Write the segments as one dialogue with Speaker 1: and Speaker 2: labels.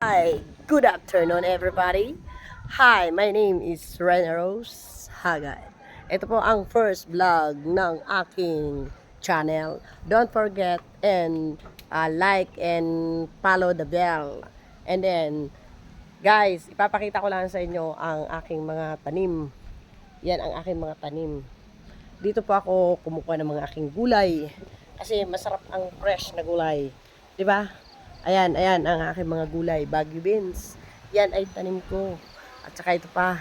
Speaker 1: Hi, good afternoon everybody. Hi, my name is Rena Rose Hagad. Ito po ang first vlog ng aking channel. Don't forget and like and follow the bell. And then, guys, ipapakita ko lang sa inyo ang aking mga tanim. Yan ang aking mga tanim. Dito po ako kumukuha ng mga aking gulay. Kasi masarap ang fresh na gulay. 'Di ba? Ayan ang aking mga gulay, baggy beans. Yan ay tanim ko. At saka ito pa,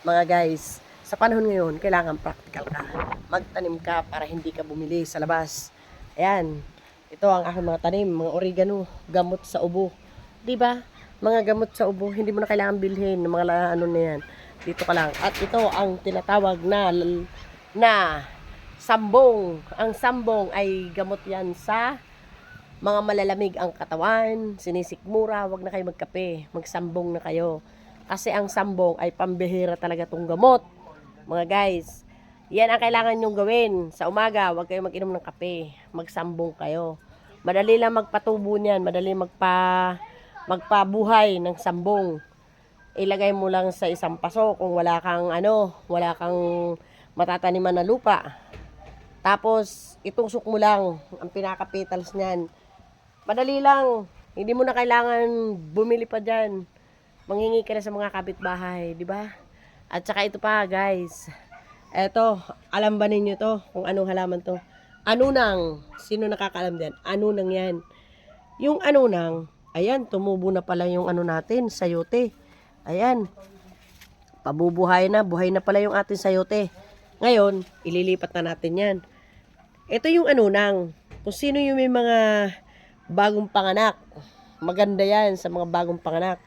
Speaker 1: mga guys, sa panahon ngayon, kailangan practical ka. Magtanim ka para hindi ka bumili sa labas. Ayan, ito ang aking mga tanim, mga oregano, gamot sa ubo. 'Di ba? Mga gamot sa ubo, hindi mo na kailangan bilhin ng mga ano na yan. Dito ka lang. At ito ang tinatawag na sambong. Ang sambong ay gamot yan sa mga malalamig ang katawan, sinisikmura, wag na kayo magkape, magsambong na kayo. Kasi ang sambong ay pambihira talaga tong gamot. Mga guys, yan ang kailangan nyong gawin. Sa umaga, wag kayo mag-inom ng kape, magsambong kayo. Madali lang magpatubo niyan, madali magpabuhay ng sambong. Ilagay mo lang sa isang paso kung wala kang matataniman na lupa. Tapos, itusok mo lang ang pinaka-petals niyan. Madali lang. Hindi mo na kailangan bumili pa dyan. Manghingi ka na sa mga kapitbahay, di ba? At saka ito pa, guys. Eto, alam ba ninyo to? Kung anong halaman to? Anunang. Sino nakakaalam din? Anunang yan. Yung anunang, ayan, tumubo na pala yung ano natin, sayote. Ayan. Pabubuhay na, buhay na pala yung ating sayote. Ngayon, ililipat na natin yan. Ito yung anunang. Kung sino yung may mga bagong panganak. Maganda yan sa mga bagong panganak.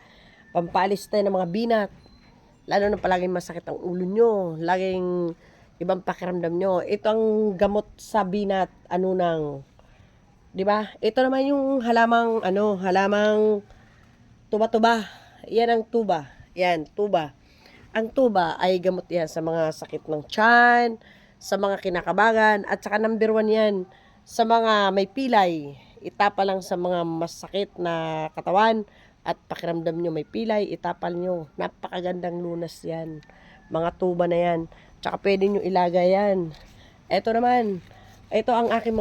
Speaker 1: Pampalis tayo ng mga binat. Lalo na palaging masakit ang ulo nyo. Laging ibang pakiramdam nyo. Ito ang gamot sa binat, anunang. 'Di ba? Ito naman yung halamang tuba-tuba. Yan ang tuba. Yan, tuba. Ang tuba ay gamot yan sa mga sakit ng tiyan, sa mga kinakabagan, at saka number 1 yan sa mga may pilay. Itapa lang sa mga masakit na katawan at pakiramdam nyo may pilay, itapal nyo. Napakagandang lunas yan. Mga tuba na yan. Tsaka pwede nyo ilagay yan. Ito naman, ito ang aking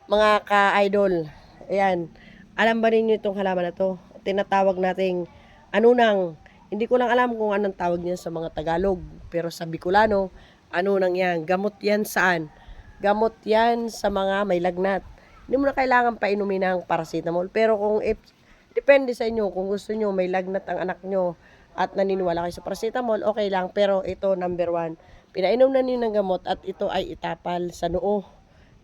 Speaker 1: mga ka-idol. Ayan. Alam ba ninyo itong halaman na to? Tinatawag nating anunang. Hindi ko lang alam kung anong tawag niya sa mga Tagalog. Pero sa Bicolano, anunang yan. Gamot yan saan? Gamot yan sa mga may lagnat. Hindi mo na kailangan painumin ng paracetamol. Pero depende sa inyo. Kung gusto nyo, may lagnat ang anak nyo at naniniwala kayo sa paracetamol, okay lang. Pero ito, number 1. Pinainom na niyo ng gamot at ito ay itapal sa noo.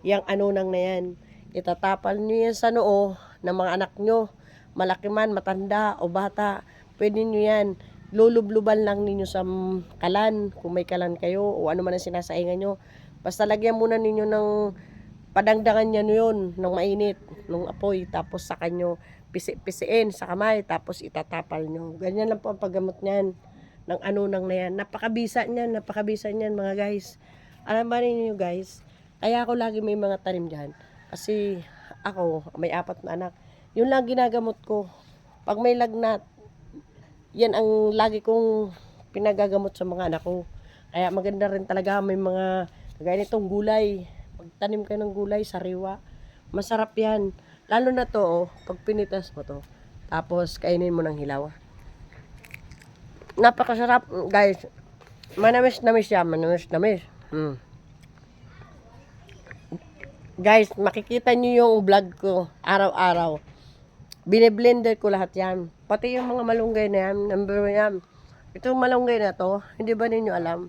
Speaker 1: Yang anunang na yan. Itatapal nyo yan sa noo ng mga anak nyo. Malaki man, matanda o bata. Pwede nyo yan. Lulubluban lang ninyo sa kalan. Kung may kalan kayo o ano man ang sinasaingan nyo. Basta lagyan muna ninyo ng padangdangan niya yun ng mainit, ng apoy, tapos sa kanyo pisiin sa kamay, tapos itatapal nyo. Ganyan lang po ang paggamot niyan ng anunang na yan. Napakabisa niyan mga guys. Alam ba ninyo guys, kaya ako lagi may mga tanim dyan. Kasi ako, may 4 na anak. Yun lang ginagamot ko. Pag may lagnat, yan ang lagi kong pinagagamot sa mga anak ko. Kaya maganda rin talaga may mga kagaya nitong gulay. Pagtanim kayo ng gulay, sariwa. Masarap yan. Lalo na to, pag pinitas mo to. Tapos, kainin mo ng hilaw. Napakasarap, guys. Manamis-namis yan. Manamis-namis. Guys, makikita nyo yung vlog ko araw-araw. Bine-blender ko lahat yan. Pati yung mga malunggay na yan. Number 1 yan. Itong malunggay na to, hindi ba ninyo alam?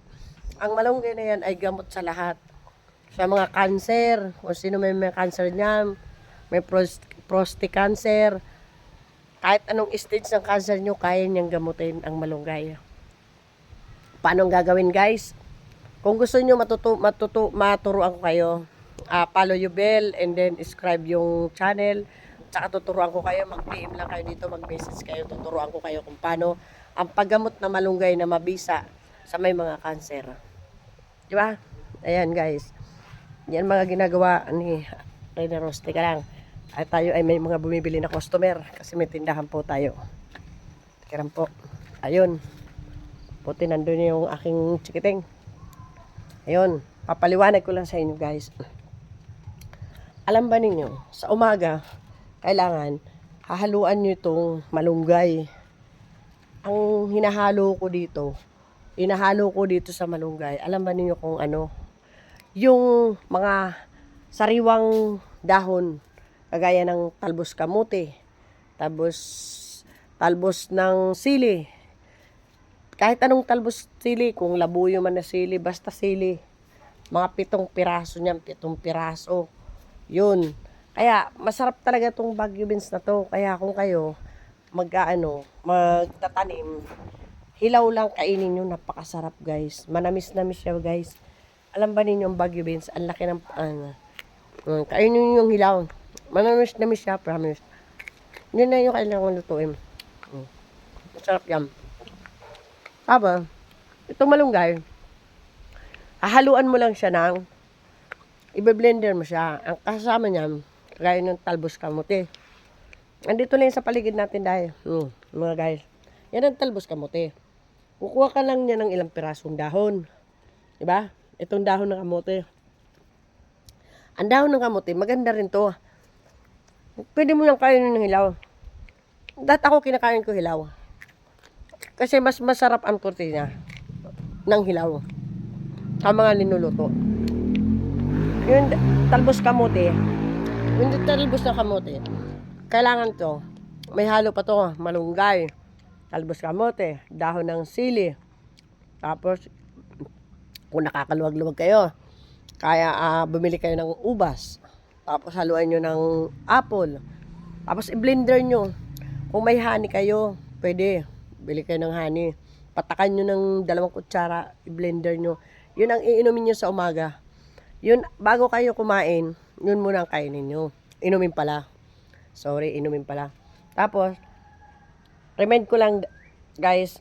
Speaker 1: Ang malunggay na yan ay gamot sa lahat. Sa mga cancer, kung sino may cancer niyan, may prostate cancer, kahit anong stage ng cancer nyo, kaya niyang gamutin ang malunggay. Paano ang gagawin guys? Kung gusto nyo maturuan ko kayo, follow yung bell and then subscribe yung channel. Tsaka tuturuan ko kayo, mag-PM lang kayo dito, mag-message kayo, tuturuan ko kayo kung paano ang paggamot na malunggay na mabisa sa may mga cancer. Di ba? Ayan guys. Yan mga ginagawa ni Rena Rose. Teka lang. Ay tayo ay may mga bumibili na customer kasi may tindahan po tayo. Tikiran po. Ayun. Puti nandun yung aking chikiting. Ayun. Papaliwanag ko lang sa inyo guys. Alam ba ninyo, sa umaga, kailangan hahaluan nyo itong malunggay. Ang hinahalo ko dito sa malunggay. Alam ba ninyo kung ano? Yung mga sariwang dahon, kagaya ng talbos kamote, talbos ng sili. Kahit anong talbos sili, kung labuyo man na sili, basta sili. Mga 7 piraso niyan, 7 piraso. Yun. Kaya, masarap talaga itong Baguio beans na to. Kaya kung kayo, magtatanim, hilaw lang kainin nyo, napakasarap guys. Manamis-namis siya guys. Alam ba ninyo ang Baguio beans? Ang laki ng, kainin nyo yung hilaw. Manamis-namis siya, promise. Yun na yung kailangan lutuin. Masarap yan. Tama, itong malunggay, hahaluan mo lang siya ng, i-blender mo siya. Ang kasama niyan, kagaya ng talbos kamote. Andito lang sa paligid natin dahil, mga guys. Yan ang talbos kamote. Kukuha ka lang niya ng ilang pirasong dahon. Diba? Itong dahon ng kamote. Ang dahon ng kamote, maganda rin to. Pwede mo lang kainin ng hilaw. Dahil ako kinakain ko hilaw. Kasi mas masarap ang tortilla ng hilaw sa mga linuluto. Yung talbos kamote, yung talbos na kamote, kailangan to, may halo pa to, malunggay, talbos kamote, dahon ng sili, tapos, kung nakakaluwag-luwag kayo, kaya bumili kayo ng ubas, tapos haluan nyo ng apple, tapos i-blender nyo. Kung may honey kayo, pwede, bili kayo ng honey, patakan nyo ng 2 kutsara, i-blender nyo. Yun ang iinumin nyo sa umaga. Yun, bago kayo kumain, yun muna ang kainin nyo. Inumin pala. Inumin pala. Tapos, remind ko lang, guys,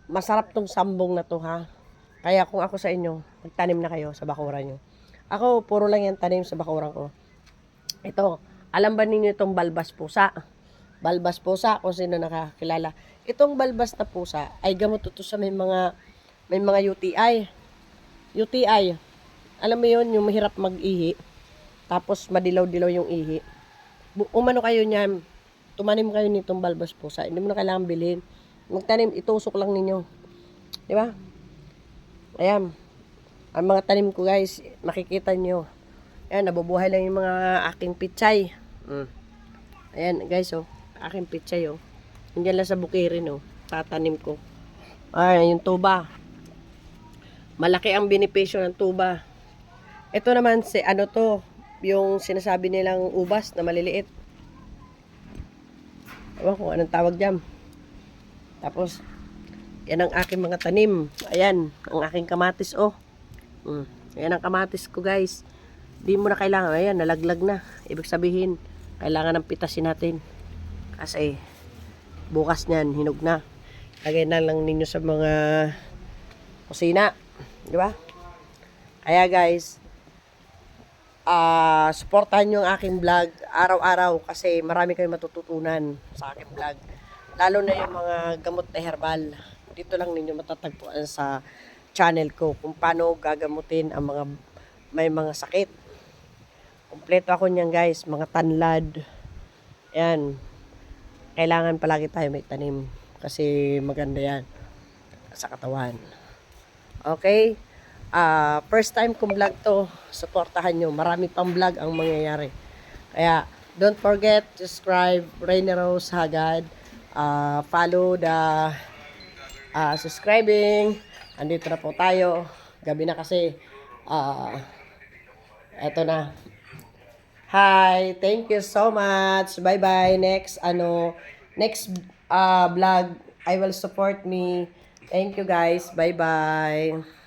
Speaker 1: masarap tong sambong na to, ha? Kaya kung ako sa inyo, magtanim na kayo sa bakuran nyo. Ako, puro lang yan tanim sa bakuran ko. Ito, alam ba ninyo itong balbas pusa? Balbas pusa, kung sino nakakilala. Itong balbas na pusa, ay gamot ito sa may mga UTI. UTI. Alam mo yun, yung mahirap mag-ihi. Tapos madilaw-dilaw yung ihi. Umano kayo niyan, tumanim kayo nitong balbas pusa. Hindi mo na kailangan bilhin. Magtanim, itusok lang ninyo. Di ba? Ayan. Ang mga tanim ko guys, makikita nyo. Ayan, nabubuhay lang yung mga aking pichay. Ayan guys, aking pichay, Nandiyan lang sa bukirin, tatanim ko. Ayan, yung tuba. Malaki ang benepisyo ng tuba. Ito naman yung sinasabi nilang ubas na maliliit. Ewan kung anong tawag dyan. Tapos, yan ang aking mga tanim. Ayan, ang aking kamatis, Ayan ang kamatis ko, guys. Di mo na kailangan. Ayan, nalaglag na. Ibig sabihin, kailangan ng pitasin natin. Kasi, bukas niyan, hinog na. Lagay na lang ninyo sa mga kusina. Di ba? Kaya, guys, supportahan nyo ang aking vlog araw-araw kasi marami kayong matututunan sa aking vlog. Lalo na yung mga gamot na herbal. Dito lang ninyo matatagpuan sa channel ko kung paano gagamutin ang may mga sakit. Kompleto ako niyan guys, mga tanlad. Yan. Kailangan palagi tayo may tanim kasi maganda yan sa katawan. Okay? First time kong vlog to, supportahan nyo. Marami pang vlog ang mangyayari. Kaya, don't forget to subscribe Rainy Rose Hagad. Follow the subscribing. Andito na po tayo. Gabi na kasi. Eto na. Hi, thank you so much. Bye-bye. Next vlog, I will support me. Thank you guys. Bye-bye.